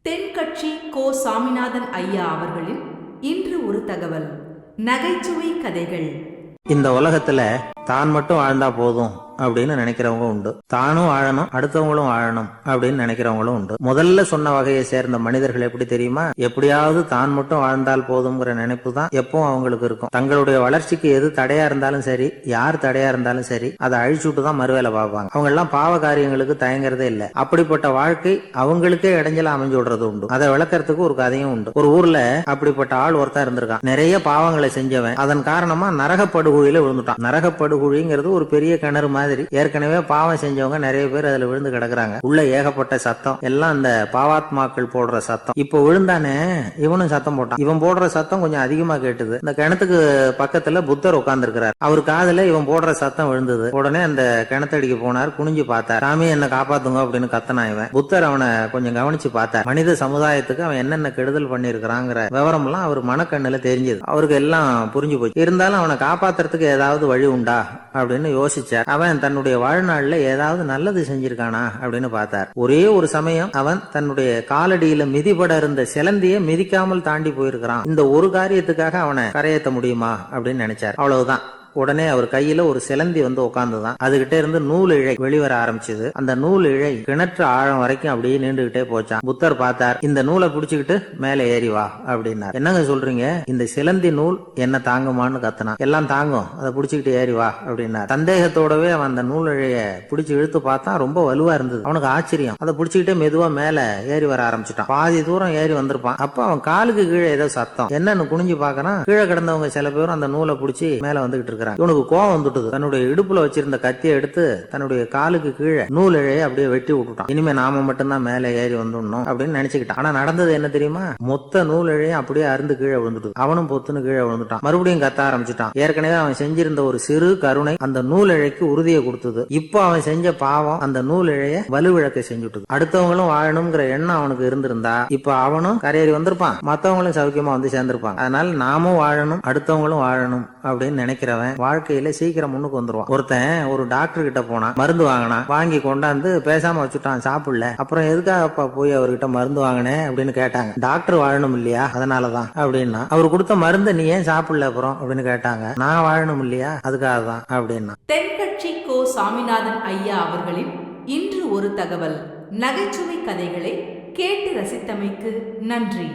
தென்கட்சி கோ. சாமிநாதன் ஐயா அவர்களின் இன்று ஒரு தகவல். நகைச்சுவை கதைகள். இந்த உலகத்துல தான் மட்டும் வாழ்ந்தா போதும் அப்படின்னு நினைக்கிறவங்க உண்டு. தானும் வாழணும், அடுத்தவங்களும் வாழணும் அப்படின்னு நினைக்கிறவங்களும் உண்டு. முதல்ல சொன்ன வகையை சேர்ந்த மனிதர்கள் எப்படி தெரியுமா? எப்படியாவது தான் மட்டும் வாழ்ந்தால் போதும்ங்கிற நினைப்பு தான் எப்பவும் அவங்களுக்கு இருக்கும். தங்களுடைய வளர்ச்சிக்கு எது தடையா இருந்தாலும் சரி, யார் தடையா இருந்தாலும் சரி, அதை அழிச்சுட்டு தான் மறுவேலை பார்ப்பாங்க. அவங்க எல்லாம் பாவ காரியங்களுக்கு தயங்குறதே இல்லை. அப்படிப்பட்ட வாழ்க்கை அவங்களுக்கே இடைஞ்சல அமைஞ்சு விடுறது உண்டு. அதை விளக்கறதுக்கு ஒரு கதையும் உண்டு. ஒரு ஊர்ல அப்படிப்பட்ட ஆள் ஒருத்தன் இருந்திருக்கான். நிறைய பாவங்களை செஞ்சவன். அதன் காரணமா நரகப்படுகுழியில விழுந்துட்டான். நரகப்படுகுழிங்கிறது ஒரு பெரிய கிணறு மாதிரி. ஏற்கனவே பாவம் செஞ்சவங்க நிறைய பேர் அதுல விழுந்து கிடக்குறாங்க. உள்ள ஏகப்பட்ட சத்தம், எல்லாம் அந்த பாவாத்மாக்கள் போடுற சத்தம். இப்போ விழுந்தானே இவனும் சத்தம் போட்டான். இவன் போடுற சத்தம் கொஞ்சம் அதிகமா கேட்டுது. இந்த கிணத்துக்கு பக்கத்துல புத்தர் உட்கார்ந்து இருக்கிறார். அவர் காதுல இவன் போடுற சத்தம் விழுந்தது. உடனே அந்த கிணத்தடிக்கு போனார். குனிஞ்சு பார்த்தார். சாமி என்ன காப்பாத்துங்க அப்படின்னு கத்தனா இவன். புத்தர் அவனை கொஞ்சம் கவனிச்சு பார்த்தார். மனித சமுதாயத்துக்கு அவன் என்னென்ன கெடுதல் பண்ணிருக்கிறாங்கிற விவரம் எல்லாம் அவர் மனக்கண்ணுல தெரிஞ்சது. அவருக்கு எல்லாம் புரிஞ்சு போச்சு. இருந்தாலும் அவனை காப்பாத்துறதுக்கு ஏதாவது வழி உண்டா அப்படின்னு யோசிச்சார். அவன் தன்னுடைய வாழ்நாள்ல ஏதாவது நல்லது செஞ்சிருக்கானா அப்படின்னு பார்த்தார். ஒரே ஒரு சமயம் அவன் தன்னுடைய காலடியில மிதிபட இருந்த சிலந்திய மிதிக்காமல் தாண்டி போயிருக்கிறான். இந்த ஒரு காரியத்துக்காக அவனை கரையேற்ற முடியுமா அப்படின்னு நினைச்சார். அவ்வளவுதான். உடனே அவர் கையில ஒரு சிலந்தி வந்து உட்கார்ந்துதான். அதுகிட்ட இருந்து நூல் இழை வெளிவர ஆரம்பிச்சது. அந்த நூல் இழை கிணற்று ஆழம் வரைக்கும் அப்படியே நீண்டுகிட்டே போச்சான். புத்தர் பார்த்தார். இந்த நூலை புடிச்சுக்கிட்டு மேல ஏறி வா அப்படின்னார். என்னங்க சொல்றீங்க? இந்த சிலந்தி நூல் என்ன தாங்குமான்னு கத்தனா. எல்லாம் தாங்கும், அதை புடிச்சுக்கிட்டு ஏறி வா அப்படின்னார். சந்தேகத்தோடவே அவன் அந்த நூல் இழைய பிடிச்சு இழுத்து பார்த்தான். ரொம்ப வலுவா இருந்தது. அவனுக்கு ஆச்சரியம். அதை புடிச்சுக்கிட்டே மெதுவா மேல ஏறி வர ஆரம்பிச்சுட்டான். பாதி தூரம் ஏறி வந்திருப்பான். அப்ப அவன் காலுக்கு கீழே ஏதோ சத்தம். என்னன்னு குனிஞ்சு பாக்கறான். கீழே கிடந்தவங்க சில பேரும் அந்த நூலை புடிச்சு மேல வந்துகிட்டு இருக்காங்க. இவனுக்கு கோவம் வந்துட்டது. தன்னுடைய இடுப்புல வச்சிருந்த கத்தியை எடுத்து தன்னுடைய காலுக்கு கீழே நூல் இழையை அப்படியே வெட்டி விட்டுட்டான். இனிமே நாம மட்டும்தான் மேல ஏறி வந்துடணும் அப்படின்னு நினைச்சுக்கிட்டான். ஆனா நடந்தது என்ன தெரியுமா? மொத்த நூல் இழையும் அப்படியே அருந்து கீழே விழுந்துட்டு அவனும் பொத்துன்னு கீழே விழுந்துட்டான். மறுபடியும் கத்த ஆரம்பிச்சுட்டான். ஏற்கனவே அவன் செஞ்சிருந்த ஒரு சிறு கருணை அந்த நூல் இழைக்கு உறுதியை கொடுத்தது. இப்போ அவன் செஞ்ச பாவம் அந்த நூல் இழைய வலுவிழக்க செஞ்சுட்டது. அடுத்தவங்களும் வாழணுங்கிற எண்ணம் அவனுக்கு இருந்திருந்தா இப்ப அவனும் கரையேறி வந்திருப்பான், மத்தவங்களும் சௌக்கியமா வந்து சேர்ந்திருப்பாங்க. அதனால நாமும் வாழணும், அடுத்தவங்களும் வாழணும் அப்படின்னு நினைக்கிறவன் வாழ்க்கையில சீக்கிரம் முன்னுக்கு வந்துருவான். ஒருத்தன் ஒரு டாக்டர் கிட்ட போனா, மருந்து வாங்கினா, வாங்கி கொண்டாந்து பேசாம வச்சுட்டான், சாப்பிடல. அப்புறம் எதுக்காகப்பா போய் அவர்கிட்ட மருந்து வாங்கினேன் அப்படின்னு கேட்டாங்க. டாக்டர் வாழணும் இல்லையா, அதனாலதான் அப்படின்னா. அவர் கொடுத்த மருந்து நீ ஏன் சாப்பிடல அப்புறம் அப்படின்னு கேட்டாங்க. நான் வாழணும் இல்லையா, அதுக்காக தான் அப்படின்னா. தென்கட்சி கோ. சாமிநாதன் ஐயா அவர்களின் இன்று ஒரு தகவல். நகைச்சுவை கதைகளை கேட்டு ரசித்தமைக்கு நன்றி.